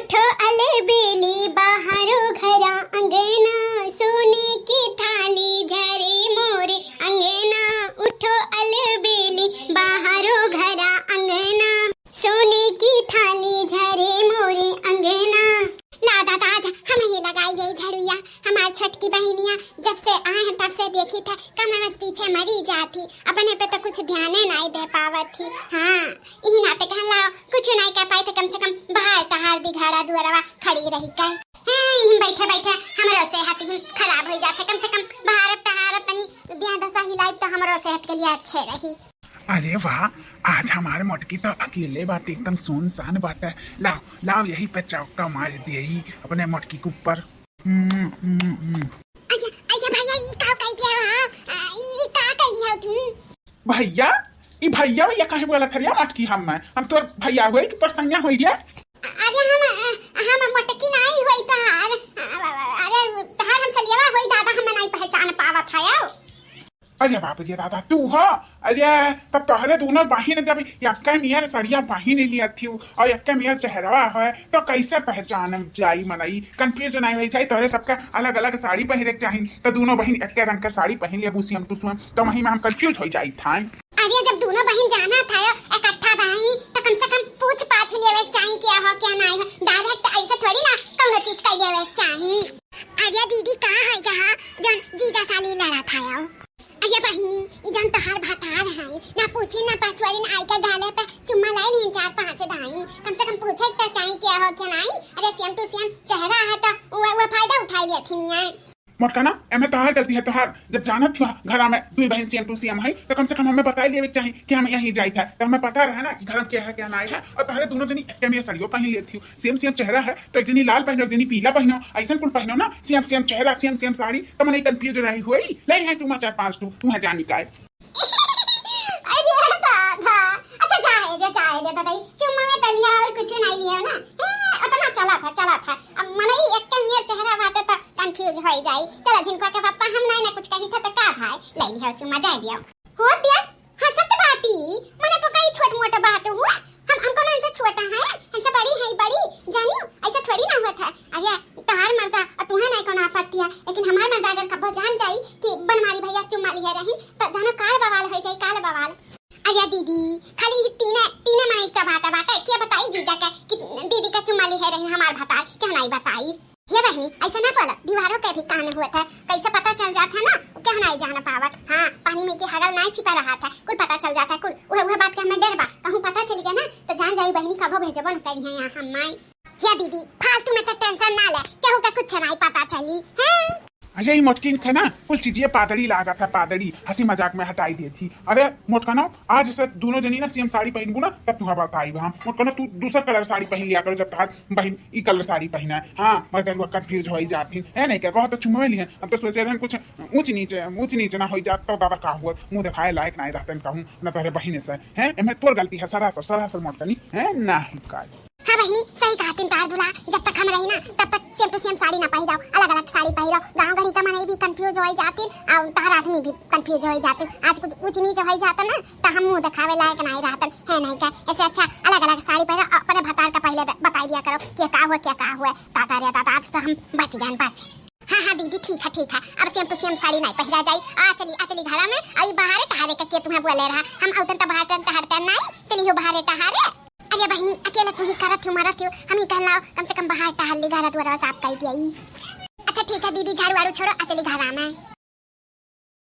उठो अलबेली बाहरो घरा अंगना, सोने की थाली झरे मोरे अंगना। उठो अलबेली बाहरो घरा अंगना, सोने की थाली झरे मोरे अंगना। ला दादा आज हम ही लगाई यही झड़ुया। हमारी छटकी बहनिया जब से आए हैं तब से देखी था कम में पीछे मरी जाती, अपने पे तो कुछ ध्यान नहीं दे पावत थी। हाँ यही नाते कह लाओ कुछ नहीं कह पाए थे, कम से कम बाहर तहार दिघाड़ा दुआरवा खड़ी रही कह। बैठे बैठे हमारा सेहत ही खराब हो जाता, कम से कम बाहर तहार तनी दिया दशा हिलाई तो हमारा सेहत के लिए अच्छे रही। अरे वाह, आज हमारे मोटकी तो अकेले बाटे, एकदम सुनसान बाटे। लाओ लाओ यही पे चौका मार दिए अपने मोटकी के ऊपर। भैया ये का कह दिया? ये का कह दिया तुम? भैया ई भैया भैया कहे बोला खरिया मोटकी हम तो भैया हुए कि परसंगा होई रे। अरे हम मोटकी नहीं होई तहार, अरे तहार हम सलियावा होई दादा, हम नहीं पहचान पावत है। अरे बाप रे दादा तू हो? अरे तब तोहरे दोनों बहिन जब यक्का मियार सड़िया बहिन लिया थी और यक्का मियार चेहरवा है तो कैसे पहचान जाई मनई? कंफ्यूज नहीं हो जाए, तोहरे सबका अलग अलग साड़ी पहने चाहिए तो दोनों बहिन एक रंग का साड़ी पहन लिया बुसी हम तो वही में हम कंफ्यूज हो जाई था। अरे जब दोनों बहन जाना था इकट्ठा भाई तो कम से कम पूछ पाछ लेवे चाहिए क्या हो क्या नहीं हो, डायरेक्ट ऐसे थोड़ी ना कौनो चीज कह लेवे चाहिए। अरे दीदी कहाँ है कहा जन जीजा साली लड़ा था? अरे बहिनी जन तहार भतार है ना पूछी ना पाछवाड़ी ना आई का गाले पे चुम्मा लाई लीन 4-5 दाई, कम से कम पूछे तो चाहिए क्या हो क्या नहीं। अरे सेम टू सेम चेहरा है तो वो फायदा उठा लिया थी नहीं मोटका ना एमे तोहार गलती है। तोहार जब जाना था घर में दुई बहन सेम टू सेम है तो कम से कम हमें बता लिए चाहिए कि हम यहीं जाई था, तो हमें पता रहा ना कि घर में क्या है क्या नहीं है। और तोहरे दोनों जनी एक में सड़ियो पहन लिए थी, सेम सेम चेहरा है तो एक जनी लाल पहनो एक जनी पीला पहनो, ऐसा कुल पहनो ना सेम सेम चेहरा सेम सेम साड़ी, तो मैंने कंफ्यूज रही हुई ले है तुम 4-5 तू है जानी का। अरे दादा अच्छा जाए दे दादा, चुम्मा में तो लिया और कुछ नहीं लिया ना, उतना चला था। अब मने एक के नियर चेहरा बाटे तो कंफ्यूज हो जाई। चला जिनको के पापा हम नहीं ना कुछ कही था तो का भाई ले लिया चुम्मा जाए दिया हो दिया। हंसत बाटी मने तो कई छोट मोटा बात हुआ, हमको ना इनसे छोटा है इनसे बड़ी जानियो ऐसा थोड़ी ना होता है। अरे तहार मर्दा तुहे नहीं कोनो आपत्ति है, लेकिन हमार मर्दा अगर कबो जान जाई कि बनमारी भैया चुम्मा लिया रही तो जानो काल बवाल हो जाई काल बवाल। अरे दीदी खाली तीने मने का बात क्या बताई जीजा का कि दीदी का चुम्मा ली है रही हमार भतार क्यों नहीं बताई? ये बहनी ऐसा ना बोला, दीवारों के भी कान हुआ था कैसे पता चल जाता ना क्या नहीं जाना पावत। हाँ पानी में की हगल नहीं छिपा रहा था, कुल पता चल जाता कुल वह बात के हमें डर बा कहूं पता चल गया ना तो जान जाई बहनी कबो भेजबो न करी है यहाँ हम माई। ये दीदी फालतू में तो टेंशन ना ले, क्या होगा कुछ नहीं पता चली है। अजय ये मोटकी है ना कुल चीजें पादड़ी लागा था, पादड़ी हंसी मजाक में हटाई दी थी। अरे मोटका ना आज से दोनों जनी ना सेम साड़ी पहन ना तब तुम्हारा बात आई हम मोटका ना तू दूसरा कलर साड़ी पहन लिया करो जब तार बहन ई कलर साड़ी पहना है। हाँ मतलब कंफ्यूज हो जाती है नहीं क्या कहो तो चुम्मा लिए अब तो सोचे रहे कुछ ऊंच नीचे ना हो जाता तो दादा का हुआ मुंह दिखाए लायक नहीं रहते कहूँ ना तोहरे बहन से है मैं तोर गलती है सरासर मोटका नहीं है ना ही काज। हाँ बहनी सही कहा तुम तार दुला, जब तक हम रही ना तब तक सेम टू सेम साड़ी ना पहन जाओ, अलग अलग साड़ी पहनो। गाँव घड़ी का मने भी कंफ्यूज हो जाती और तार आदमी भी कंफ्यूज हो जाते। आज कुछ ऊंच नीच हो जाता ना तो हम मुंह दिखावे लायक नहीं रहता है नहीं क्या। ऐसे अच्छा अलग अलग साड़ी पहनो, अपने भतार का पहले बता दिया करो क्या का हुआ ताता रे ताता तो हम बच गए। हाँ दीदी ठीक है अब सेम टू सेम साड़ी नहीं पहरा जाई। आ चली घर में आई बाहर टहारे का के तुम्हें बोले रहा हम औतन तो बाहर टहरते नहीं चली हो बाहर टहारे। अरे बहनी अकेले तू ही करत हो मारत हो, हम ही कहना कम से कम बाहर टहल ली घर साफ कर दिया। अच्छा ठीक है दीदी झाड़ू वाड़ू छोड़ो चली घर में।